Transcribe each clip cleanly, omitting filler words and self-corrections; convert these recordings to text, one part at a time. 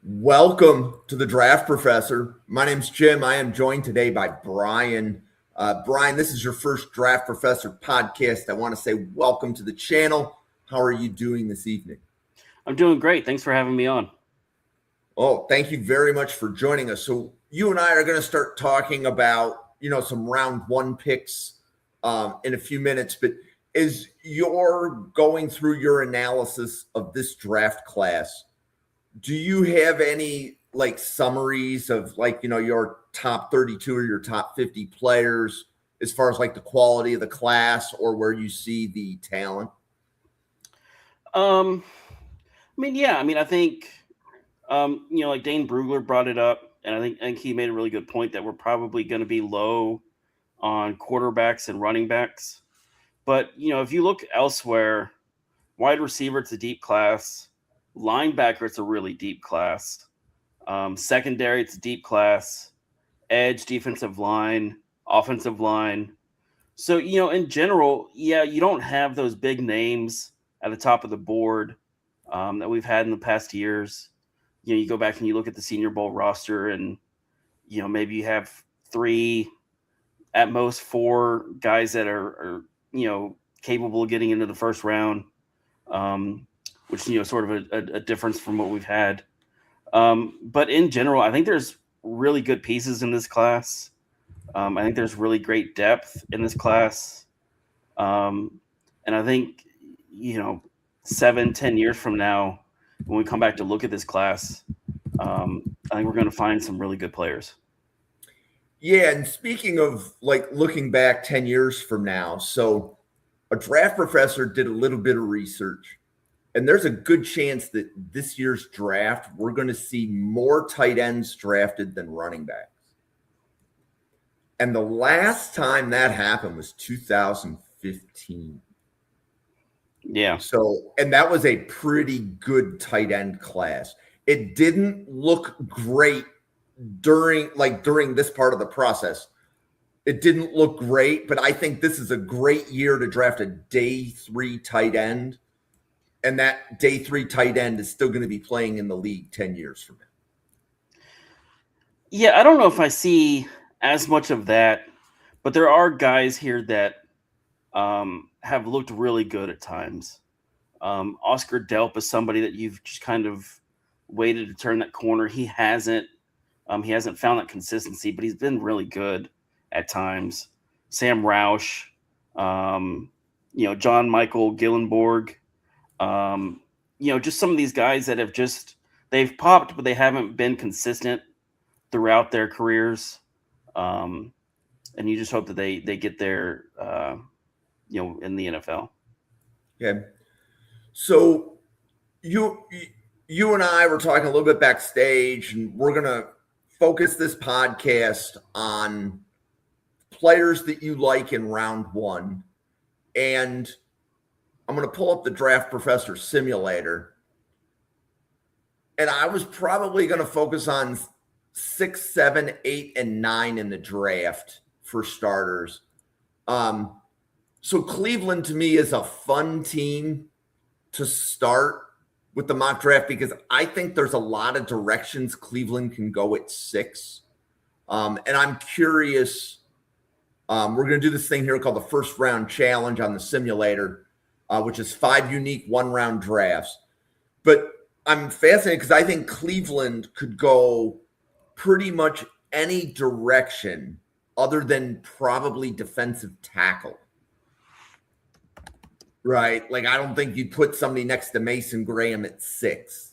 Welcome to the Draft Professor. My name's Jim. I am joined today by Brian. Brian, this is your first Draft Professor podcast. I want to say welcome to the channel. How are you doing this evening? I'm doing great. Thanks for having me on. Oh, thank you very much for joining us. So you and I are going to start talking about, some round one picks in a few minutes. But as you're going through your analysis of this draft class, do you have any summaries of your top 32 or your top 50 players as far as the quality of the class or where you see the talent? I think, like Dane Brugler brought it up, and I think he made a really good point that we're probably going to be low on quarterbacks and running backs. But, if you look elsewhere, wide receiver, it's a deep class. Linebacker, it's a really deep class. Secondary, it's a deep class. Edge, defensive line, offensive line. So, in general, you don't have those big names at the top of the board that we've had in the past years. You go back and you look at the Senior Bowl roster, and maybe you have three, at most four guys that are capable of getting into the first round, which sort of a difference from what we've had. But in general, I think there's really good pieces in this class. I think there's really great depth in this class. And I think, 7-10 years from now, when we come back to look at this class, I think we're going to find some really good players. Yeah, and speaking of looking back 10 years from now, so a draft professor did a little bit of research, and there's a good chance that this year's draft, we're going to see more tight ends drafted than running backs. And the last time that happened was 2015. Yeah. So, and that was a pretty good tight end class. It didn't look great during this part of the process. It didn't look great, but I think this is a great year to draft a day 3 tight end. And that day 3 tight end is still going to be playing in the league 10 years from now. Yeah, I don't know if I see as much of that, but there are guys here that have looked really good at times. Oscar Delp is somebody that you've just kind of waited to turn that corner. He hasn't found that consistency, but he's been really good at times. Sam Roush, John Michael Gillenborg, just some of these guys that they've popped, but they haven't been consistent throughout their careers. And you just hope that they get there, in the NFL. Okay. So you and I were talking a little bit backstage, and we're going to focus this podcast on players that you like in round one. And I'm going to pull up the Draft Professor simulator. And I was probably going to focus on 6, 7, 8, and 9 in the draft for starters. So Cleveland to me is a fun team to start with the mock draft because I think there's a lot of directions Cleveland can go at 6. And I'm curious. We're going to do this thing here called the first round challenge on the simulator, which is 5 unique 1-round drafts. But I'm fascinated because I think Cleveland could go pretty much any direction other than probably defensive tackle. Right? I don't think you'd put somebody next to Mason Graham at 6.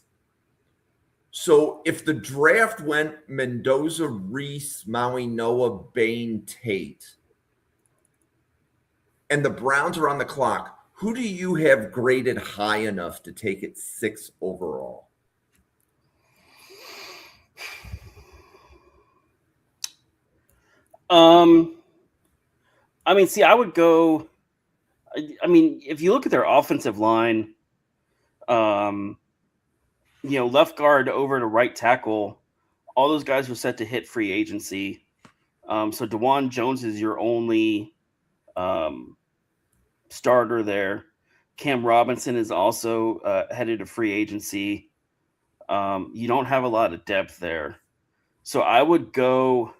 So if the draft went Mendoza, Reese, Maui, Noah, Bain, Tate, and the Browns are on the clock, who do you have graded high enough to take at 6 overall? I would go. If you look at their offensive line, left guard over to right tackle, all those guys were set to hit free agency. So DeJuan Jones is your only starter there. Cam Robinson is also headed to free agency. You don't have a lot of depth there. So I would go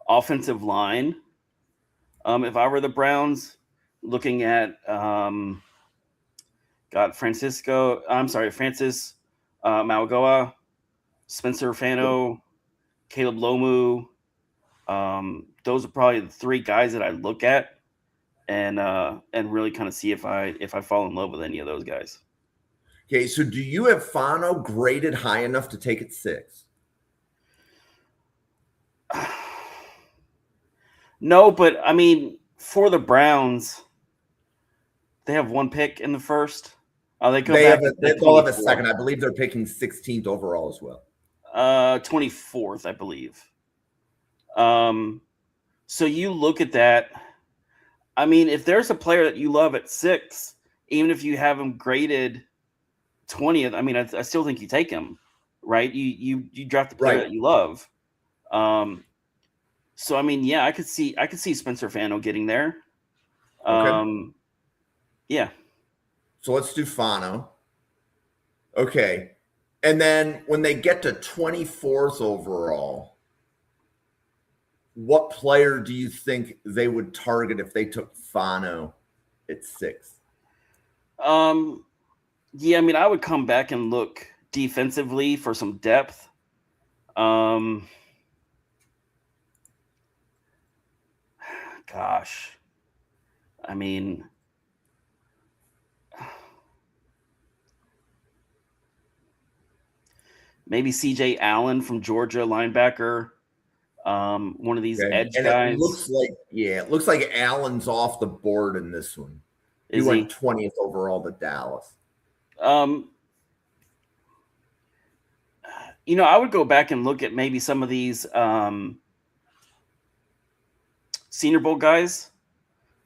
offensive line. If I were the Browns, looking at Francis Mauigoa, Spencer Fano, Caleb Lomu. Those are probably the three guys that I look at and really kind of see if I fall in love with any of those guys. Okay, so do you have Fano graded high enough to take it 6? No, but I mean, for the Browns, they have one pick in the first. They'll have a second. I believe they're picking 16th overall as well. 24th, I believe. So you look at that. I mean, if there's a player that you love at 6, even if you have him graded 20th, I mean, I still think you take him, right? You draft the player that you love. So I mean, yeah, I could see Spencer Fano getting there. Okay. Yeah. So let's do Fano. Okay. And then when they get to 24th overall, what player do you think they would target if they took Fano at 6? Yeah, I mean, I would come back and look defensively for some depth. Gosh. I mean, maybe CJ Allen from Georgia, linebacker. One of these edge guys. It looks like Allen's off the board in this one. He went 20th overall to Dallas. I would go back and look at maybe some of these Senior Bowl guys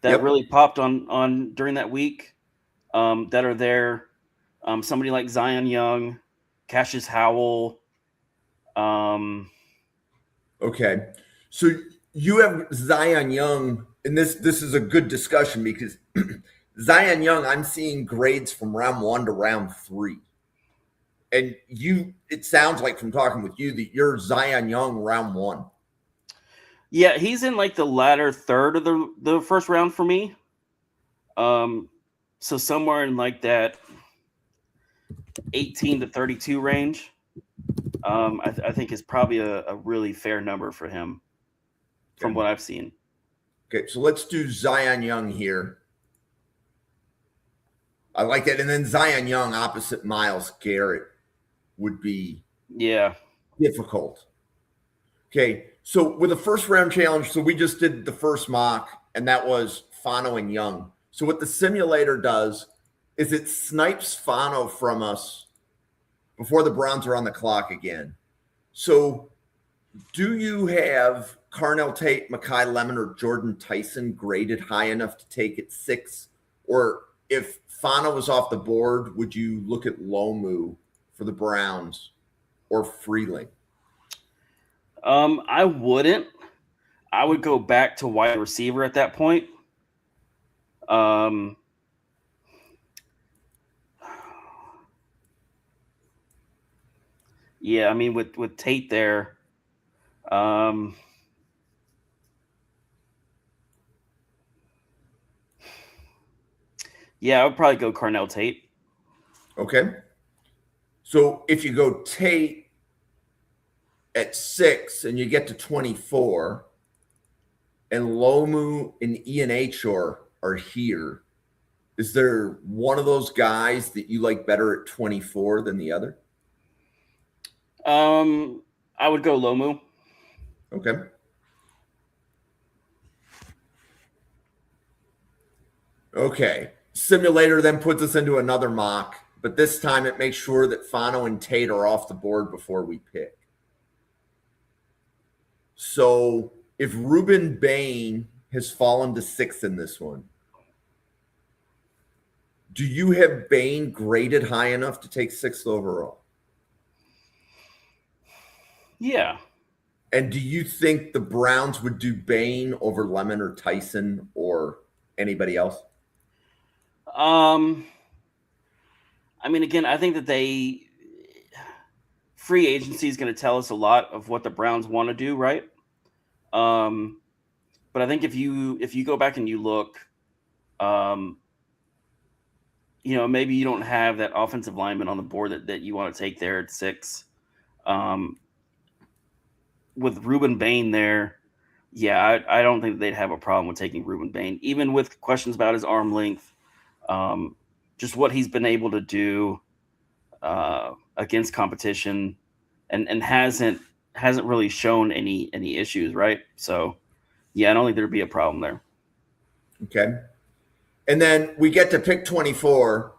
that really popped on during that week that are there. Somebody like Zion Young, Cassius Howell. Okay. So you have Zion Young, and this is a good discussion because Zion Young, I'm seeing grades from round 1 to round 3. And it sounds like from talking with you that you're Zion Young round 1. Yeah, he's in like the latter third of the first round for me. So somewhere in like that 18 to 32 range. I think is probably a really fair number for him from what I've seen. Okay, so let's do Zion Young here. I like that. And then Zion Young opposite Myles Garrett would be difficult. Okay, so with a first round challenge, so we just did the first mock, and that was Fano and Young. So what the simulator does is it snipes Fano from us before the Browns are on the clock again. So do you have Carnell Tate, Makai Lemon, or Jordan Tyson graded high enough to take it 6? Or if Fano was off the board, would you look at Lomu for the Browns or Freeling? I wouldn't. I would go back to wide receiver at that point. Yeah, I mean with Tate there, yeah, I would probably go Carnell Tate. Okay. So if you go Tate at 6 and you get to 24, and Lomu and Ian Achor are here, is there one of those guys that you like better at 24 than the other? I would go Lomu. Okay. Okay. Simulator then puts us into another mock, but this time it makes sure that Fano and Tate are off the board before we pick. So if Ruben Bain has fallen to 6th in this one, do you have Bain graded high enough to take 6th overall? Yeah. And do you think the Browns would do Bain over Lemon or Tyson or anybody else? I mean, again, I think that free agency is going to tell us a lot of what the Browns want to do, right? But I think if you go back and you look, maybe you don't have that offensive lineman on the board that you want to take there at 6. With Ruben Bain there, yeah, I don't think they'd have a problem with taking Ruben Bain, even with questions about his arm length, just what he's been able to do against competition, and hasn't really shown any issues, right? So, yeah, I don't think there'd be a problem there. Okay. And then we get to pick 24,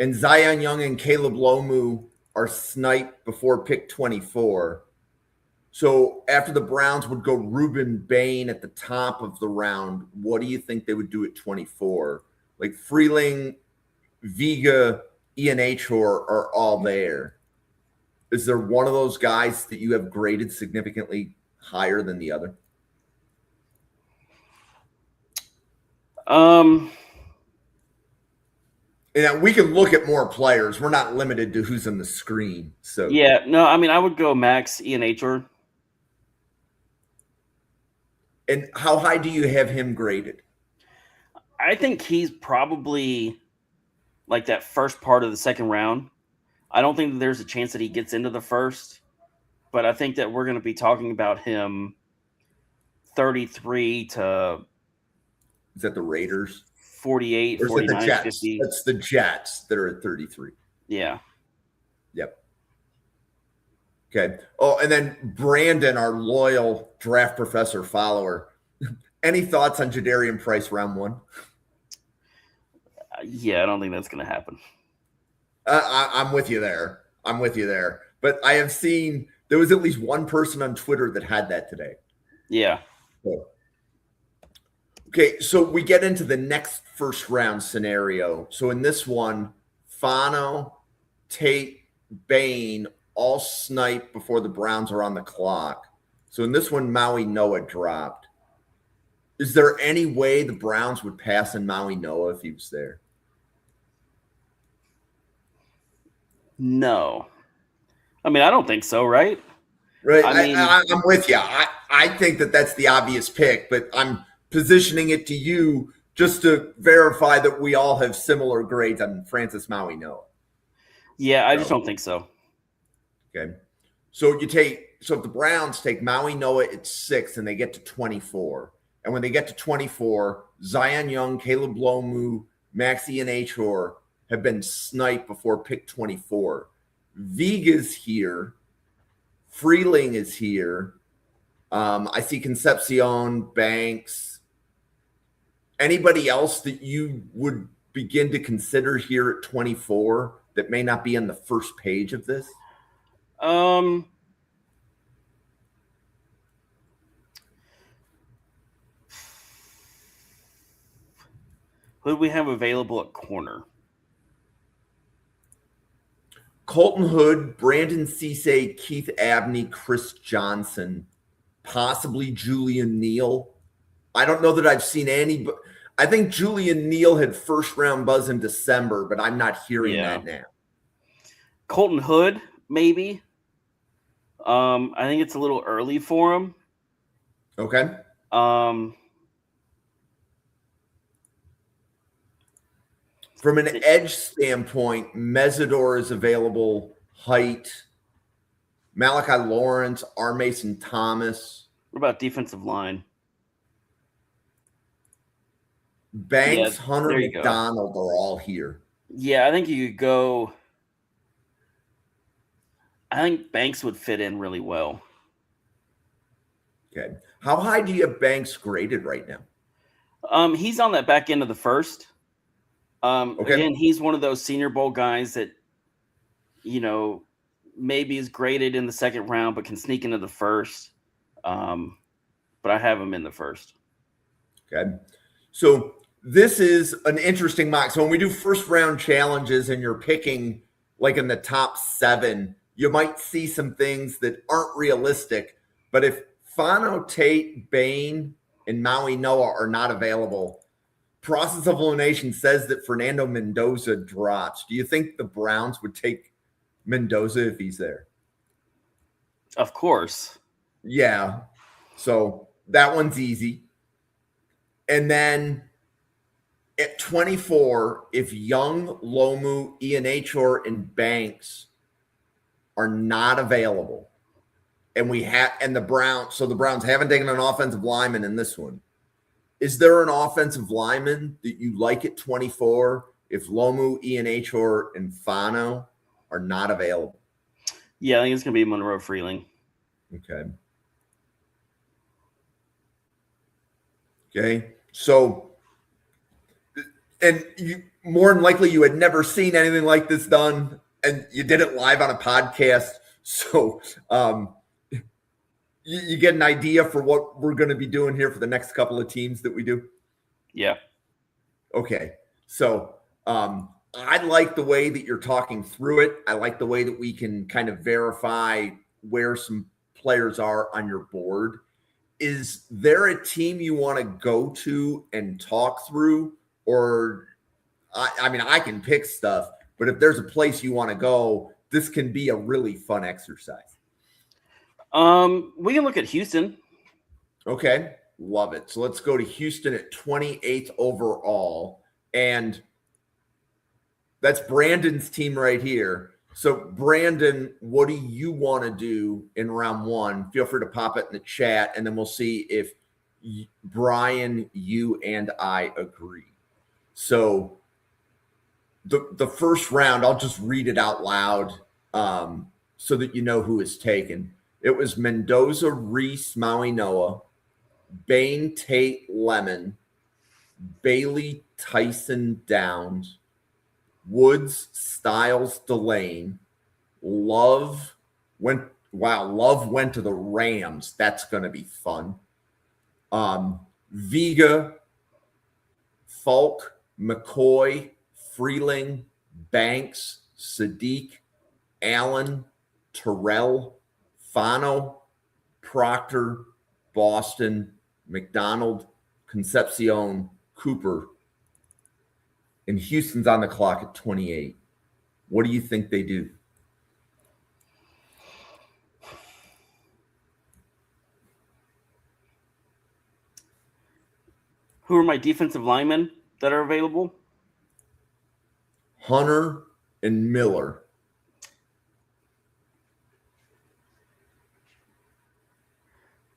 and Zion Young and Caleb Lomu are sniped before pick 24. So after the Browns would go Ruben Bain at the top of the round, what do you think they would do at 24? Like Freeling, Vega, Ian Achor are all there. Is there one of those guys that you have graded significantly higher than the other? And we can look at more players. We're not limited to who's on the screen. So yeah, no, I mean, I would go Max Ian Achor. And how high do you have him graded? I think he's probably like that first part of the second round. I don't think that there's a chance that he gets into the first, but I think that we're going to be talking about him 33 to. Is that the Raiders? 48, or is 49, it the Jets? 50. That's the Jets that are at 33. Yeah. Yep. Okay. Oh, and then Brandon, our loyal draft professor follower. Any thoughts on Jadarian Price round 1? Yeah, I don't think that's going to happen. I'm with you there. But I have seen there was at least one person on Twitter that had that today. Yeah. Okay, so we get into the next first round scenario. So in this one, Fano, Tate, Bain all snipe before the Browns are on the clock. So in this one, Maui Noah dropped. Is there any way the Browns would pass on Maui Noah if he was there? No. I mean, I don't think so, right? Right. I'm with you. I think that that's the obvious pick, but I'm positioning it to you just to verify that we all have similar grades on Francis Maui Noah. Yeah, I just don't think so. Okay. So if the Browns take Maui Noah at 6 and they get to 24, and when they get to 24, Zion Young, Caleb Lomu, Maxi and Achor have been sniped before pick 24. Vega's here. Freeling is here. I see Concepcion, Banks. Anybody else that you would begin to consider here at 24 that may not be on the first page of this? Who do we have available at corner? Colton Hood, Brandon Cisse, Keith Abney, Chris Johnson, possibly Julian Neal. I don't know that I've seen any, but I think Julian Neal had first round buzz in December, but I'm not hearing that now. Colton Hood, maybe. I think it's a little early for him. Okay. From an edge standpoint, Mesidor is available, height. Malachi Lawrence, R. Mason Thomas. What about defensive line? Banks, Hunter McDonald are all here. Yeah, I think you could go. I think Banks would fit in really well. Okay. How high do you have Banks graded right now? He's on that back end of the first. Okay. Again, he's one of those Senior Bowl guys that, maybe is graded in the second round, but can sneak into the first. But I have him in the first. Okay. So this is an interesting mock. So when we do first round challenges and you're picking like in the top 7, you might see some things that aren't realistic. But if Fano, Tate, Bain, and Maui Noah are not available, Process of Elimination says that Fernando Mendoza drops. Do you think the Browns would take Mendoza if he's there? Of course. Yeah. So that one's easy. And then at 24, if Young, Lomu, Ianachor, and Banks are not available, and the Browns haven't taken an offensive lineman in this one. Is there an offensive lineman that you like at 24 if Lomu, Ianachor, and Fano are not available? Yeah, I think it's going to be Monroe Freeling. Okay. Okay. So, and you more than likely you had never seen anything like this done, and you did it live on a podcast. So, you get an idea for what we're going to be doing here for the next couple of teams that we do. Yeah. Okay. So, I like the way that you're talking through it. I like the way that we can kind of verify where some players are on your board. Is there a team you want to go to and talk through? Or, I mean, I can pick stuff, but if there's a place you want to go, this can be a really fun exercise. We can look at Houston. Okay. Love it. So let's go to Houston at 28th overall. And that's Brandon's team right here. So, Brandon, what do you want to do in round one? Feel free to pop it in the chat, and then we'll see if Brian, you, and I agree. So, the first round, I'll just read it out loud so that you know who is taken. It was Mendoza, Reese, Maui Noah, Bain, Tate, Lemon, Bailey, Tyson, Downs, Woods, Styles, Delane. Love went to the Rams. That's going to be fun. Vega, Falk, McCoy, Freeling, Banks, Sadiq, Allen, Terrell, Fano, Proctor, Boston, McDonald, Concepcion, Cooper, and Houston's on the clock at 28. What do you think they do? Who are my defensive linemen that are available? Hunter and Miller.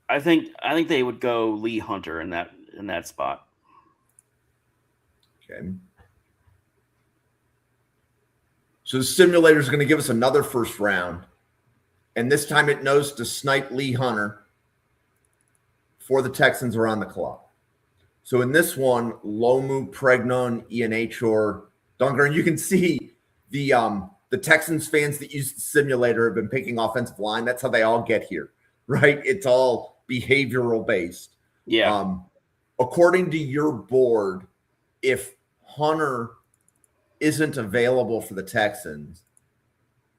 I think they would go Lee Hunter in that spot. Okay. So the simulator is going to give us another first round. And this time it knows to snipe Lee Hunter before the Texans are on the clock. So in this one, Lomu, Pregnon, Ianachor, Dunker, and you can see the Texans fans that use the simulator have been picking offensive line. That's how they all get here, right? It's all behavioral based. Yeah. According to your board, if Hunter isn't available for the Texans,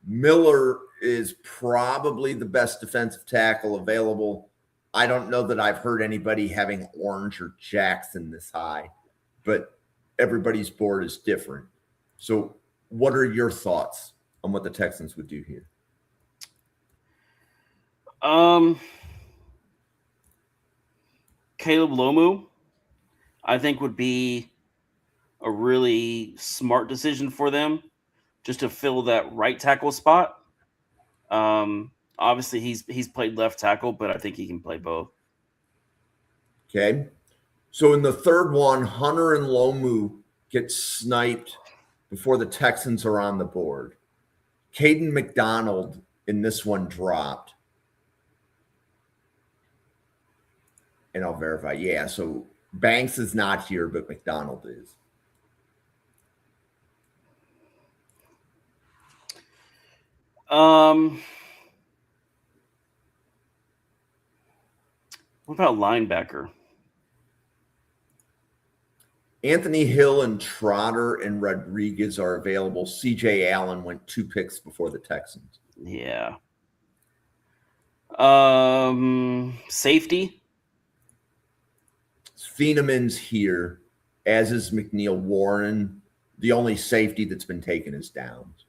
Miller is probably the best defensive tackle available. I don't know that I've heard anybody having Orange or Jackson this high, but everybody's board is different. So what are your thoughts on what the Texans would do here? Caleb Lomu, I think, would be a really smart decision for them just to fill that right tackle spot. Obviously he's played left tackle, but I think he can play both. Okay. So in the third one, Hunter and Lomu get sniped before the Texans are on the board. Caden McDonald in this one dropped. And I'll verify. Yeah, so Banks is not here, but McDonald is. What about linebacker? Anthony Hill and Trotter and Rodriguez are available. CJ Allen went 2 picks before the Texans. Yeah. Safety. Feeneman's here, as is McNeil Warren. The only safety that's been taken is Downs.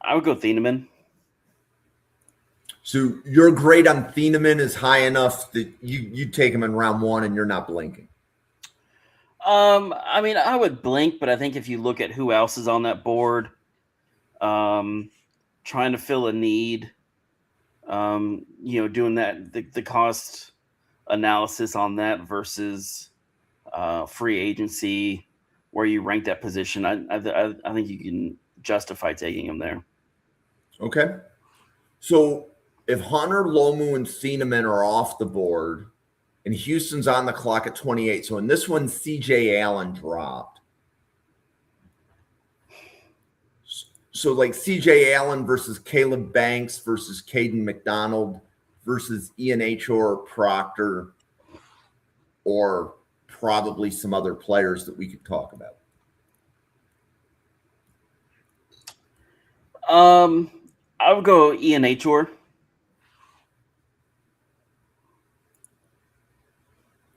I would go Thieneman. So your grade on Thieneman is high enough that you take him in round 1 and you're not blinking. I mean, I would blink, but I think if you look at who else is on that board, trying to fill a need, doing that, the cost analysis on that versus free agency, where you rank that position, I think you can justify taking him there. Okay. So if Hunter, Lomu, and Thieneman are off the board, and Houston's on the clock at 28. So in this one, CJ Allen dropped. So like CJ Allen versus Caleb Banks versus Caden McDonald versus Ian Achor, Proctor, or probably some other players that we could talk about. I would go Ian Achor.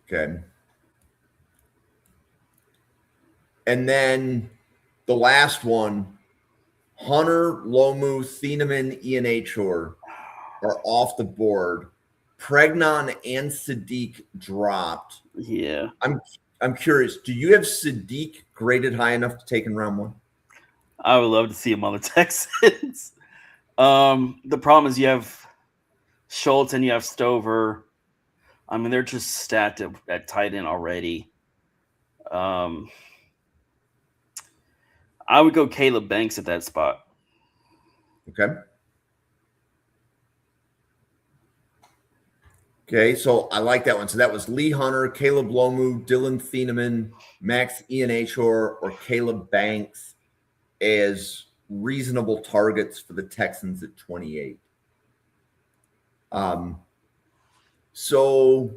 Okay. And then the last one, Hunter, Lomu, Thieneman, Ian Achor are off the board. Pregnon and Sadiq dropped. Yeah. I'm curious, do you have Sadiq graded high enough to take in round 1? I would love to see him on the Texans. The problem is you have Schultz and you have Stover. I mean, they're just stacked at tight end already. I would go Caleb Banks at that spot. Okay. Okay, so I like that one. So that was Lee Hunter, Caleb Lomu, Dylan Thieneman, Max Ian Achor, or Caleb Banks as reasonable targets for the Texans at 28. So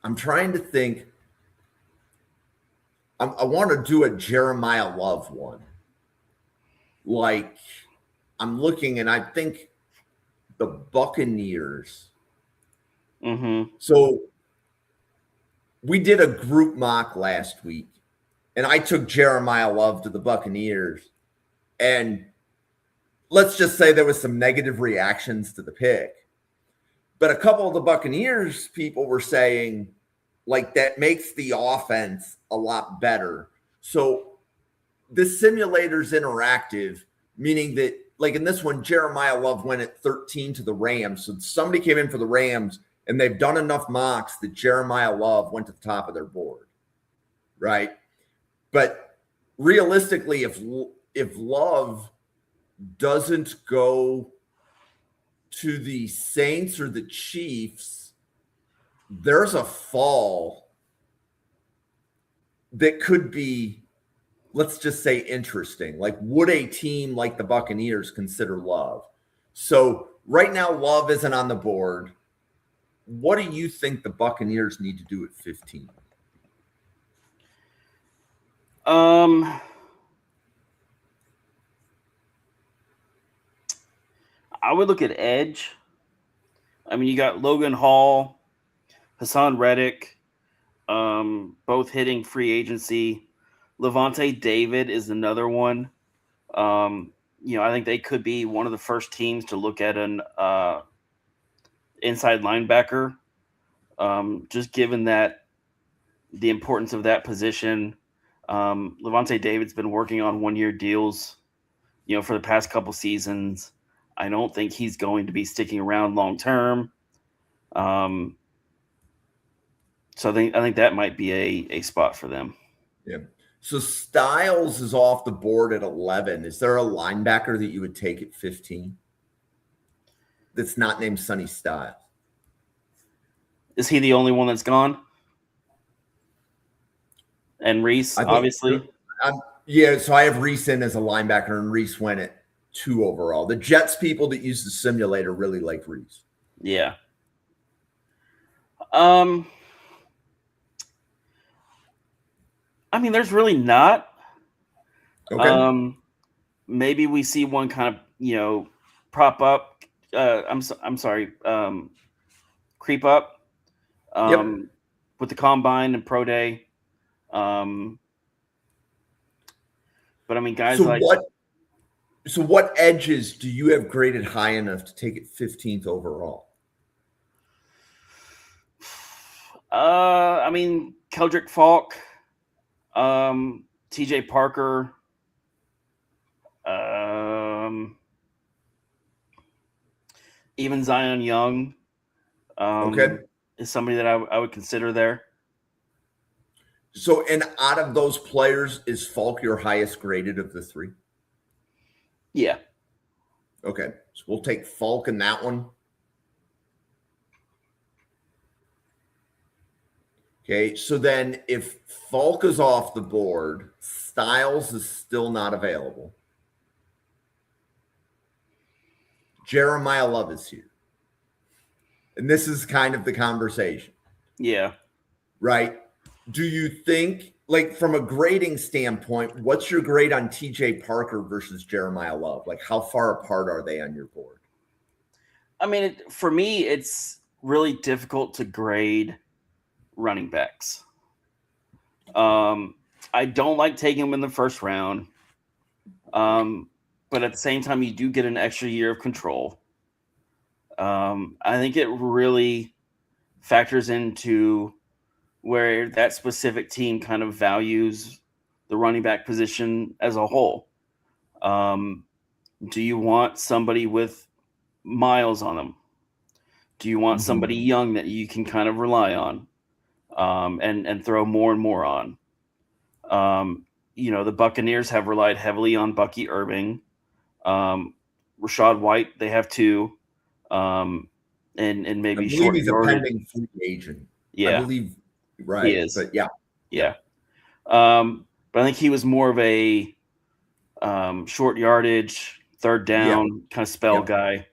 I'm trying to think. I want to do a Jeremiah Love one. Like, I'm looking and I think the Buccaneers. Mm-hmm. So we did a group mock last week, and I took Jeremiah Love to the Buccaneers. And let's just say there was some negative reactions to the pick. But a couple of the Buccaneers people were saying, like, that makes the offense a lot better. So the simulator's interactive, meaning that, like in this one, Jeremiah Love went at 13 to the Rams. So somebody came in for the Rams, and they've done enough mocks that Jeremiah Love went to the top of their board, right? But realistically, if Love doesn't go to the Saints or the Chiefs, there's a fall that could be, let's just say, interesting. Like, would a team like the Buccaneers consider Love? So right now, Love isn't on the board. What do you think the Buccaneers need to do at 15? I would look at edge. I mean, you got Logan Hall, Hassan Reddick, both hitting free agency. Levante David is another one. I think they could be one of the first teams to look at an inside linebacker, just given that the importance of that position. Levante David's been working on 1-year deals, for the past couple seasons. I don't think he's going to be sticking around long term. So I think that might be a spot for them. Yeah. So Styles is off the board at 11. Is there a linebacker that you would take at 15 that's not named Sonny Styles? Is he the only one that's gone? And Reese, obviously. Yeah, so I have Reese in as a linebacker, and Reese went at 2 overall. The Jets people that use the simulator really like Reese. Yeah. I mean, there's really not. Okay. Maybe we see one kind of, prop up. I'm sorry. Creep up. With the combine and pro day. But I mean, guys, so like So what edges do you have graded high enough to take it 15th overall? I mean, Keldrick Falk, TJ Parker, even Zion Young Okay. is somebody that I would consider there. So, and out of those players, is Falk your highest graded of the three? Yeah. Okay. So we'll take Falk in that one. Okay. So then if Falk is off the board, Styles is still not available. Jeremiah Love is here. And this is kind of the conversation. Yeah. Right? Do you think, like, from a grading standpoint, what's your grade on TJ Parker versus Jeremiah Love? Like, how far apart are they on your board? I mean, for me, it's really difficult to grade running backs. I don't like taking them in the first round. But at the same time, you do get an extra year of control. I think it really factors into where that specific team kind of values the running back position as a whole. Do you want somebody with miles on them? Do you want somebody young that you can kind of rely on and throw more and more on? The Buccaneers have relied heavily on Bucky Irving. Rashad White, they have two. And maybe short he's yardage. A pending free agent. Yeah. I believe, right. He is. But yeah. But I think he was more of a short yardage, third down kind of spell guy.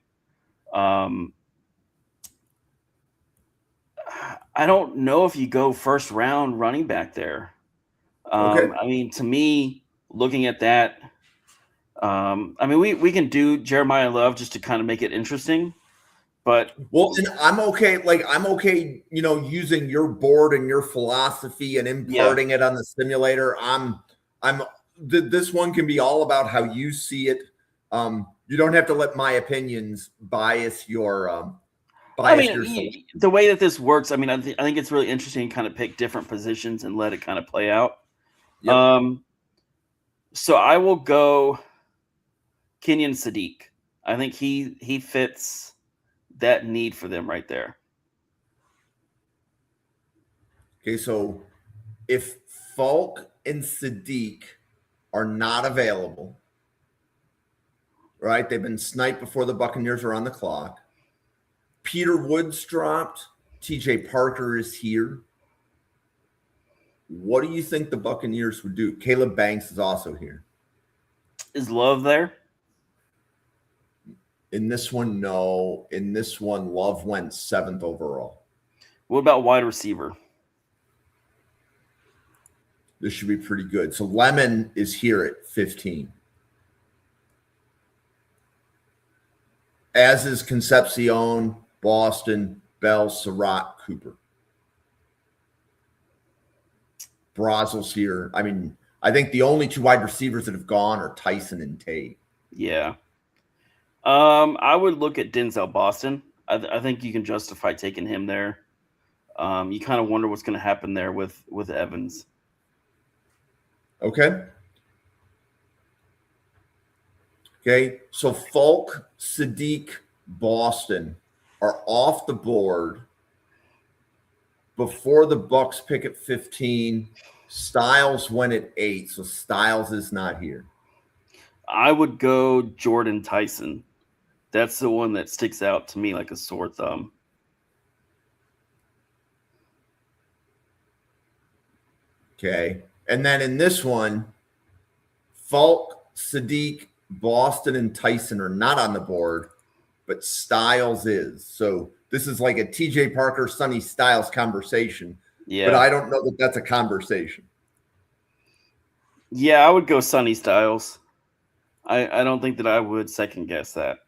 I don't know if you go first round running back there. Okay. I mean, to me, looking at that, I mean, we can do Jeremiah Love just to kind of make it interesting. But and I'm okay. Like, I'm okay, using your board and your philosophy and imparting it on the simulator. This one can be all about how you see it. You don't have to let my opinions bias your. The way that this works, I mean, I think it's really interesting to kind of pick different positions and let it kind of play out. Yep. So I will go Kenyon Sadiq. I think he fits that need for them right there. Okay, so if Falk and Sadiq are not available, right? They've been sniped before the Buccaneers are on the clock. Peter Woods dropped. TJ Parker is here. What do you think the Buccaneers would do? Caleb Banks is also here. Is Love there? In this one, no. In this one, Love went 7th overall. What about wide receiver? This should be pretty good. So Lemon is here at 15. As is Concepcion, Boston, Bell, Surratt, Cooper. Brazel's here. I mean, I think the only two wide receivers that have gone are Tyson and Tate. Yeah. I would look at Denzel Boston. I think you can justify taking him there. You kind of wonder what's going to happen there with Evans. Okay. So Falk, Sadiq, Boston are off the board before the Bucks pick at 15. Styles went at 8, so Styles is not here. I would go Jordan Tyson. That's the one that sticks out to me like a sore thumb. Okay. And then in this one, Falk, Sadiq, Boston, and Tyson are not on the board, but Styles is. So this is like a TJ Parker, Sonny Styles conversation. Yeah. But I don't know that that's a conversation. Yeah, I would go Sonny Styles. I don't think that I would second guess that.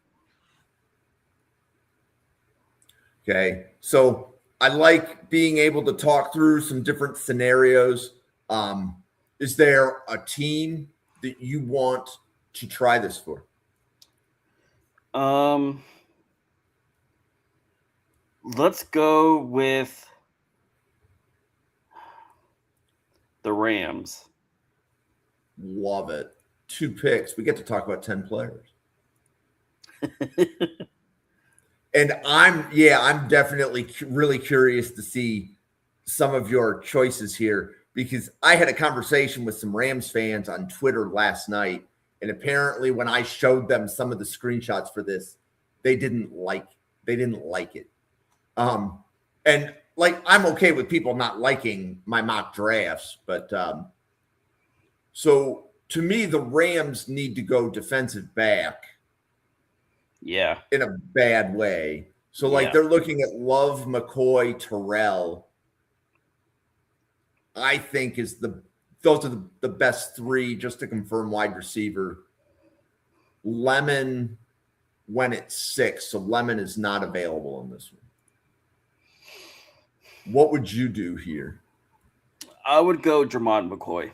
Okay. So I like being able to talk through some different scenarios. Is there a team that you want to try this for? Let's go with the Rams. Love it. 2 picks. We get to talk about 10 players. And I'm definitely really curious to see some of your choices here, because I had a conversation with some Rams fans on Twitter last night, and apparently when I showed them some of the screenshots for this, they didn't like it. And like, I'm okay with people not liking my mock drafts, but so to me, the Rams need to go defensive back. Yeah. In a bad way. So like, they're looking at Love, McCoy, Terrell. I think those are the best 3, just to confirm wide receiver. Lemon went at 6, so Lemon is not available in this one. What would you do here? I would go Jermod McCoy.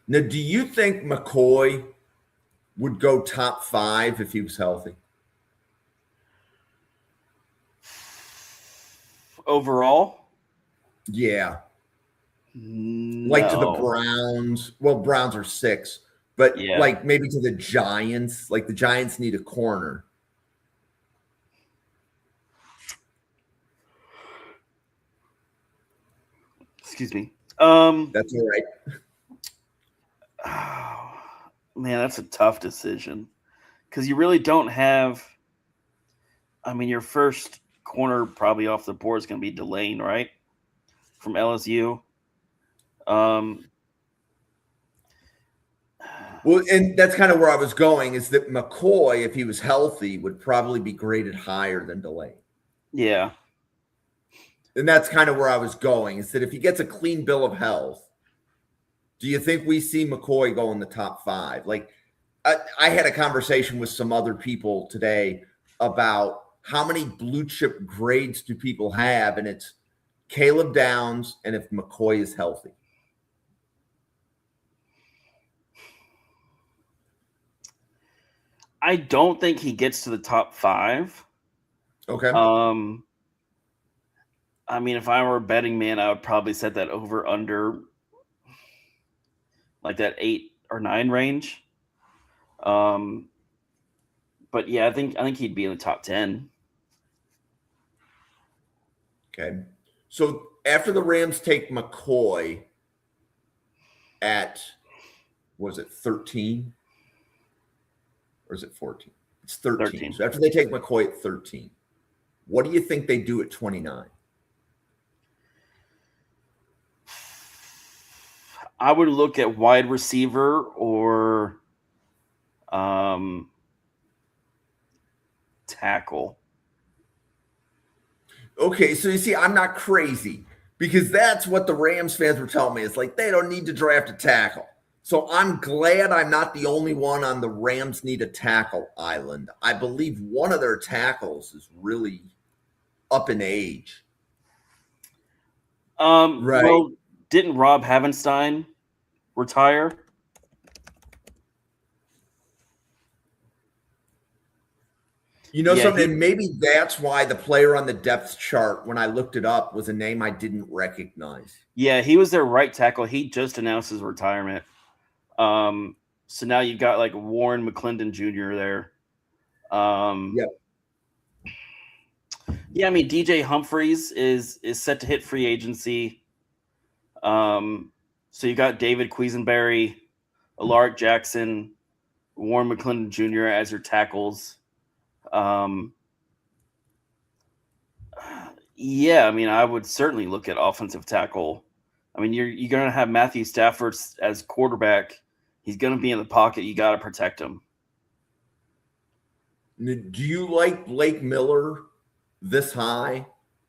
Now, do you think McCoy would go top 5 if he was healthy? Overall? Yeah. No. Like to the Browns. Well, Browns are 6, but like maybe to the Giants. Like the Giants need a corner. Excuse me. That's all right. Oh, man, that's a tough decision, because you really don't have. I mean, your first corner probably off the board is going to be Delane, right, from LSU. Well, and that's kind of where I was going, is that McCoy, if he was healthy, would probably be graded higher than Delane. Yeah. And that's kind of where I was going, is that if he gets a clean bill of health, do you think we see McCoy go in the top 5? Like, I had a conversation with some other people today about how many blue chip grades do people have, and it's Caleb Downs and if McCoy is healthy. I don't think he gets to the top 5. Okay. I mean, if I were a betting man, I would probably set that over under like that 8 or 9 range. But yeah, I think he'd be in the top 10. Okay. So after the Rams take McCoy at, was it 13? Or is it 14? It's 13. So after they take McCoy at 13, what do you think they do at 29? I would look at wide receiver or tackle. Okay, so you see, I'm not crazy, because that's what the Rams fans were telling me. It's like they don't need to draft a tackle. So I'm glad I'm not the only one on the Rams need a tackle island. I believe one of their tackles is really up in age. Right. Well, didn't Rob Havenstein retire? You know something? Maybe that's why the player on the depth chart, when I looked it up, was a name I didn't recognize. Yeah, he was their right tackle. He just announced his retirement. So now you've got like Warren McClendon Jr. there. Yep. Yeah, I mean, DJ Humphries is set to hit free agency. So you got David Quisenberry, Alaric Jackson, Warren McClendon Jr. as your tackles. Yeah, I mean, I would certainly look at offensive tackle. I mean, you're going to have Matthew Stafford as quarterback. He's going to be in the pocket. You got to protect him. Do you like Blake Miller this high,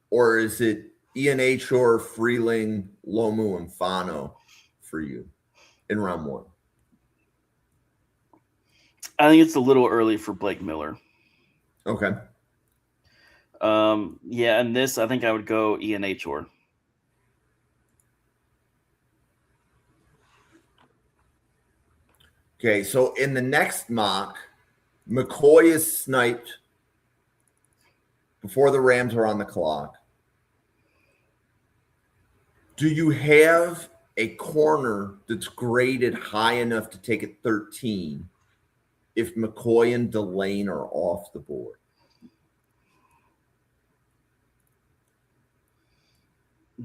or is it Ian Achor, Freeling, Lomu, and Fano for you in round 1? I think it's a little early for Blake Miller. Okay. Yeah, and this, I think I would go Ian Achor. Okay, so in the next mock, McCoy is sniped before the Rams are on the clock. Do you have a corner that's graded high enough to take it 13 if McCoy and Delane are off the board?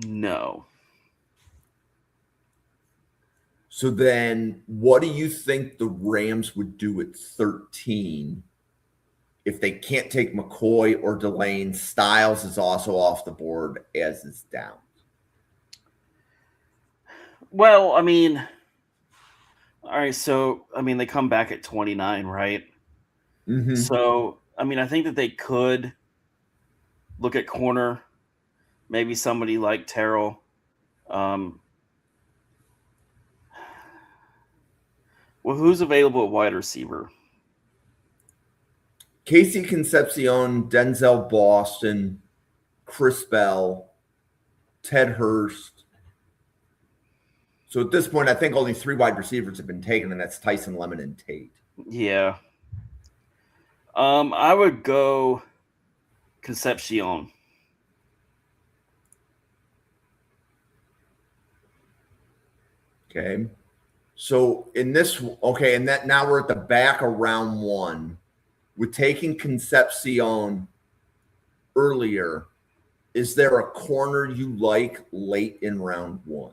No. So then what do you think the Rams would do at 13 if they can't take McCoy or Delane? Styles is also off the board, as is Downs. Well, I mean, all right. So, I mean, they come back at 29, right? Mm-hmm. So, I mean, I think that they could look at corner, maybe somebody like Terrell. Well, who's available at wide receiver? Casey Concepcion, Denzel Boston, Chris Bell, Ted Hurst. So at this point, I think only 3 wide receivers have been taken, and that's Tyson, Lemon, and Tate. Yeah. I would go Concepcion. Okay. So in this, okay, and that now we're at the back of round 1 with taking Concepcion earlier. Is there a corner you like late in round 1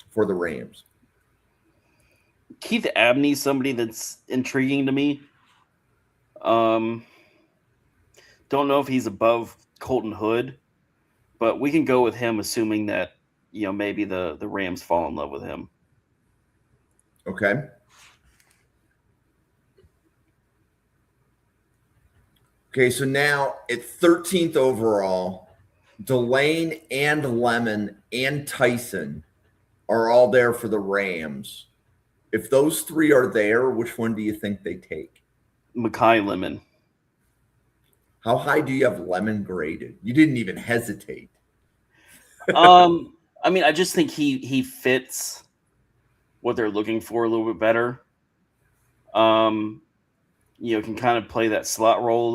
for the Rams? Keith Abney's somebody that's intriguing to me. Don't know if he's above Colton Hood, but we can go with him, assuming that maybe the Rams fall in love with him. Okay. Okay, so now at 13th overall, Delane and Lemon and Tyson are all there for the Rams. If those 3 are there, which one do you think they take? Mekhi Lemon. How high do you have Lemon graded? You didn't even hesitate. I mean, I just think he fits what they're looking for a little bit better. Can kind of play that slot role a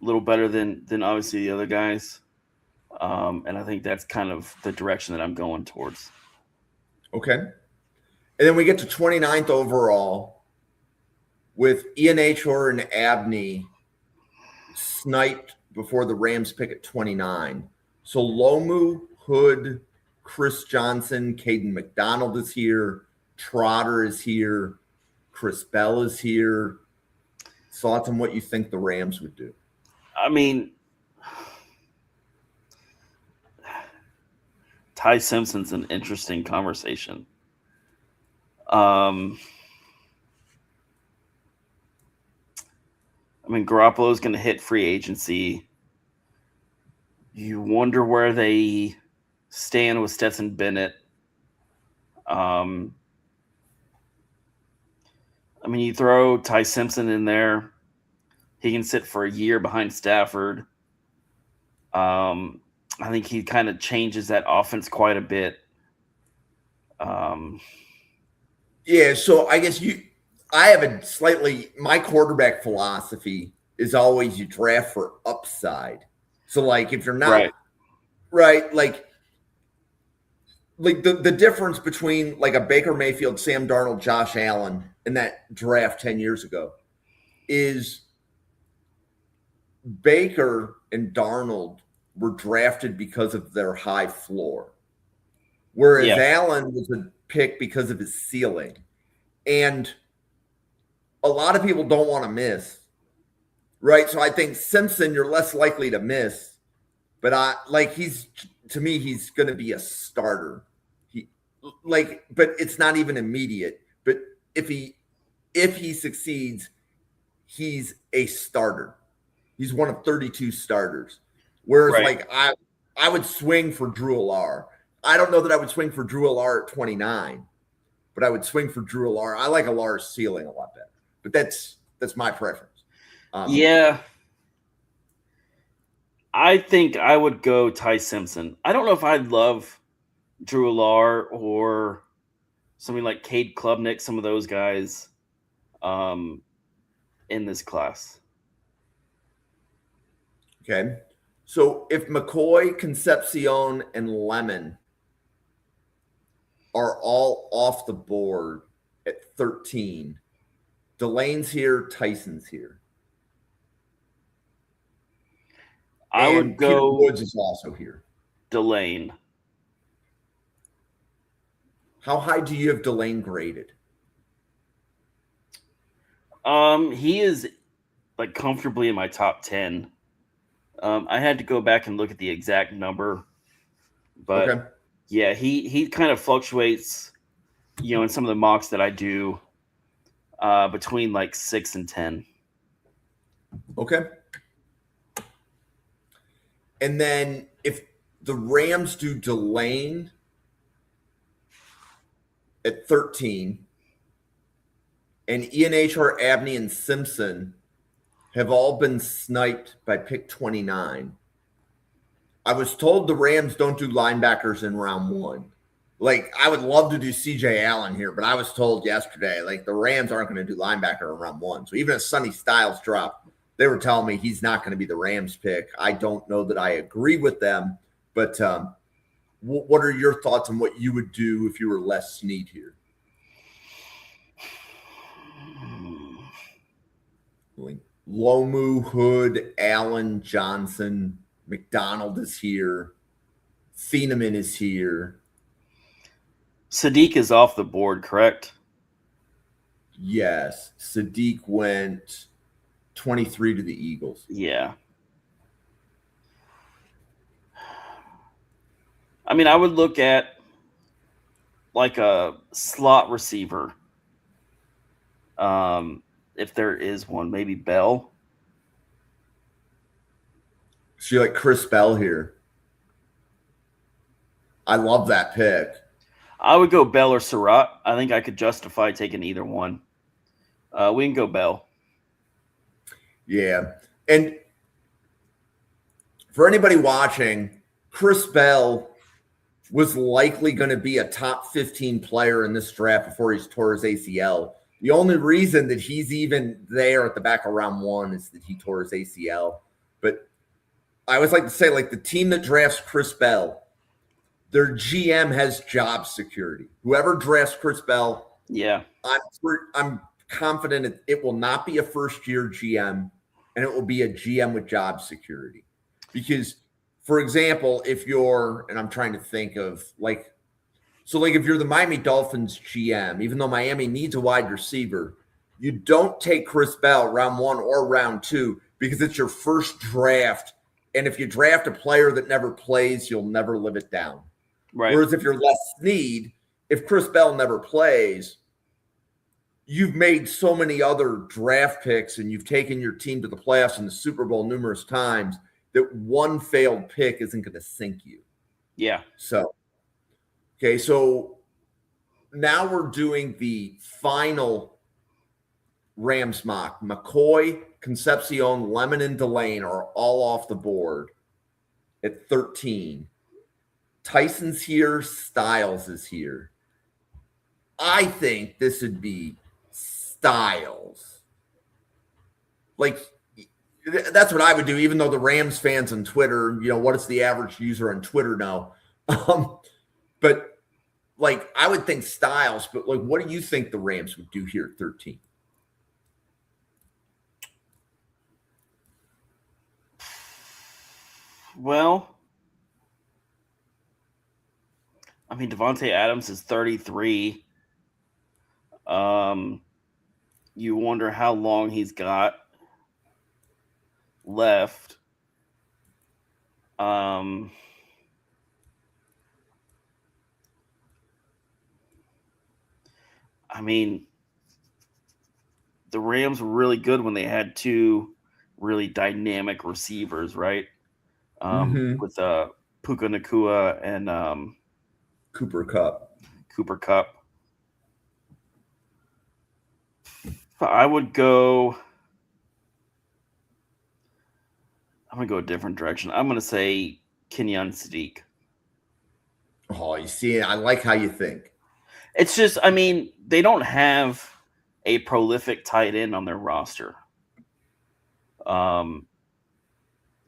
little better than obviously the other guys. And I think that's kind of the direction that I'm going towards. Okay. And then we get to 29th overall with Ian Achor and Abney sniped before the Rams pick at 29. So Lomu, Hood, Chris Johnson, Caden McDonald is here. Trotter is here. Chris Bell is here. Thoughts on what you think the Rams would do? I mean, Ty Simpson's an interesting conversation. I mean, Garoppolo's going to hit free agency. You wonder where they stand with Stetson Bennett. I mean, you throw Ty Simpson in there. He can sit for a year behind Stafford. I think he kind of changes that offense quite a bit. Yeah, so I guess I have my quarterback philosophy is always you draft for upside. So like if you're not right like the difference between like a Baker Mayfield, Sam Darnold, Josh Allen in that draft 10 years ago is Baker and Darnold were drafted because of their high floor, whereas Allen was a pick because of his ceiling. And a lot of people don't want to miss, right? So I think Simpson, you're less likely to miss, but he's going to be a starter. But it's not even immediate. But if he succeeds, he's a starter. He's one of 32 starters. Whereas I would swing for Drew Allar. I don't know that I would swing for Drew Allar at 29, but I would swing for Drew Allar. I like Allar's ceiling a lot better, but that's my preference. I think I would go Ty Simpson. I don't know if I'd love Drew Allar or somebody like Cade Klubnik, some of those guys in this class. Okay. So if McCoy, Concepcion, and Lemon are all off the board at 13, Delane's here, Tyson's here. I and would Peter go Woods is also here. Delane. How high do you have Delane graded? He is like comfortably in my top 10. I had to go back and look at the exact number, but Okay. yeah, he kind of fluctuates, in some of the mocks that I do, between like 6 and 10. Okay. And then if the Rams do Delane at 13, and ENHR, Abney, and Simpson have all been sniped by pick 29. I was told the Rams don't do linebackers in round 1. Like, I would love to do CJ Allen here, but I was told yesterday, like, the Rams aren't going to do linebacker in round 1. So even if Sonny Styles dropped, they were telling me he's not going to be the Rams pick. I don't know that I agree with them, but what are your thoughts on what you would do if you were Les Snead here? Lomu, Hood, Allen, Johnson, McDonald is here. Thieneman is here. Sadiq is off the board, correct? Yes. Sadiq went 23 to the Eagles. Yeah. I mean, I would look at like a slot receiver. If there is one, maybe Bell. So you like Chris Bell here. I love that pick. I would go Bell or Surratt. I think I could justify taking either one. We can go Bell. Yeah. And for anybody watching, Chris Bell was likely going to be a top 15 player in this draft before he tore his ACL. The only reason that he's even there at the back of round 1 is that he tore his ACL. But I always like to say, like, the team that drafts Chris Bell, their GM has job security. Whoever drafts Chris Bell, yeah, I'm confident it will not be a first-year GM, and it will be a GM with job security. Because, for example, if you're, and I'm trying to think of, like, so like if you're the Miami Dolphins GM, even though Miami needs a wide receiver, you don't take Chris Bell round 1 or round 2 because it's your first draft. And if you draft a player that never plays, you'll never live it down. right. Whereas if you're Les Snead, if Chris Bell never plays, you've made so many other draft picks and you've taken your team to the playoffs and the Super Bowl numerous times that one failed pick isn't going to sink you. Yeah. So, okay, so now we're doing the final Rams mock. McCoy, Concepcion, Lemon, and Delane are all off the board at 13. Tyson's here. Styles is here. I think this would be Styles. Like, that's what I would do, even though the Rams fans on Twitter, what does the average user on Twitter know? But, like, I would think Styles, but, like, what do you think the Rams would do here at 13? Well, I mean, Devontae Adams is 33. You wonder how long he's got left. I mean, the Rams were really good when they had two really dynamic receivers, right? With Puka Nacua and Cooper Kupp. Cooper Kupp. I'm going to go a different direction. I'm going to say Kenyon Sadiq. Oh, you see, I like how you think. It's just, I mean, they don't have a prolific tight end on their roster.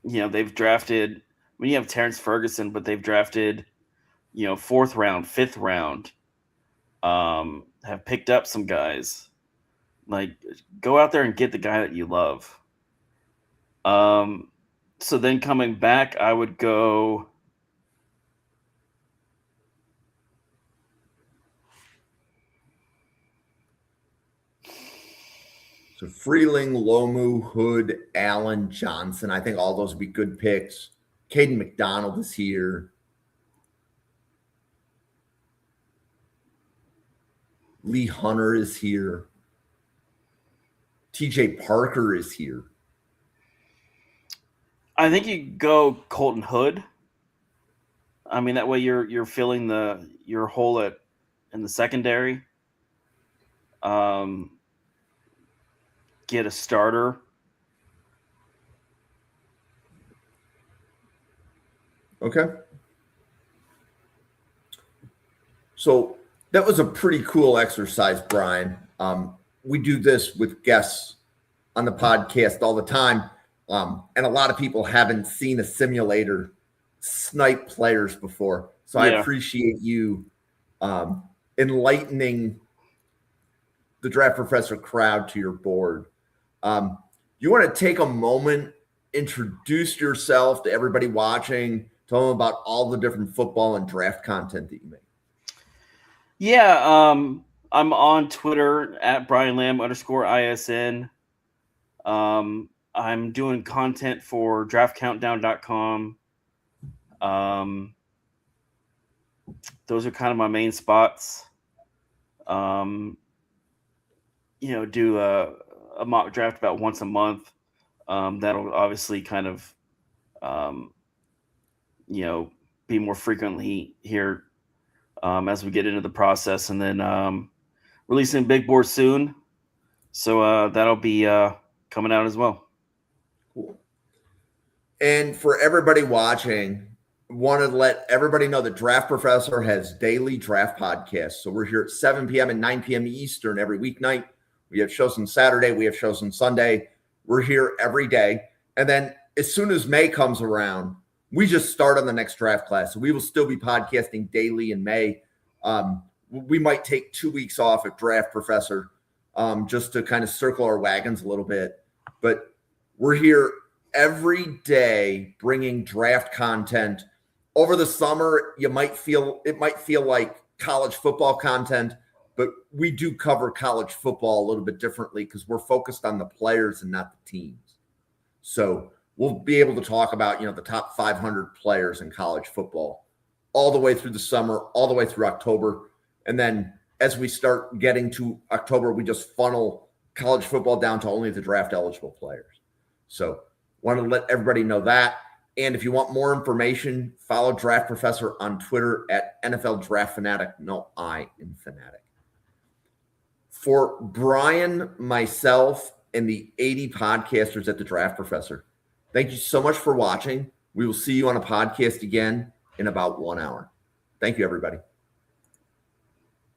They've drafted, you have Terrence Ferguson, but they've drafted, 4th round, 5th round, have picked up some guys. Like, go out there and get the guy that you love. So then coming back, I would go. So Freeling, Lomu, Hood, Allen, Johnson. I think all those would be good picks. Caden McDonald is here. Lee Hunter is here. TJ Parker is here. I think you go Colton Hood. I mean, that way you're filling your hole in the secondary. Get a starter. Okay. So that was a pretty cool exercise, Brian. We do this with guests on the podcast all the time. And a lot of people haven't seen a simulator snipe players before. So I appreciate you enlightening the Draft Professor crowd to your board. You want to take a moment, introduce yourself to everybody watching, tell them about all the different football and draft content that you make. Yeah, I'm on Twitter at BrianLamb_ISN. I'm doing content for draftcountdown.com. Those are kind of my main spots. Do a mock draft about once a month. That'll obviously kind of, be more frequently here as we get into the process, and then releasing big board soon. So that'll be coming out as well. Cool. And for everybody watching, wanted to let everybody know that Draft Professor has daily draft podcasts. So we're here at 7 p.m. and 9 p.m. Eastern every weeknight. We have shows on Saturday. We have shows on Sunday. We're here every day. And then as soon as May comes around, we just start on the next draft class. So we will still be podcasting daily in May. We might take 2 weeks off at Draft Professor just to kind of circle our wagons a little bit. But we're here every day bringing draft content. Over the summer, it might feel like college football content, but we do cover college football a little bit differently because we're focused on the players and not the teams. So we'll be able to talk about, the top 500 players in college football all the way through the summer, all the way through October. And then as we start getting to October, we just funnel college football down to only the draft eligible players. So want to let everybody know that. And if you want more information, follow Draft Professor on Twitter at NFL Draft Fanatic. No, I am Fanatic. For Brian, myself, and the 80 podcasters at the Draft Professor, thank you so much for watching. We will see you on a podcast again in about 1 hour. Thank you, everybody.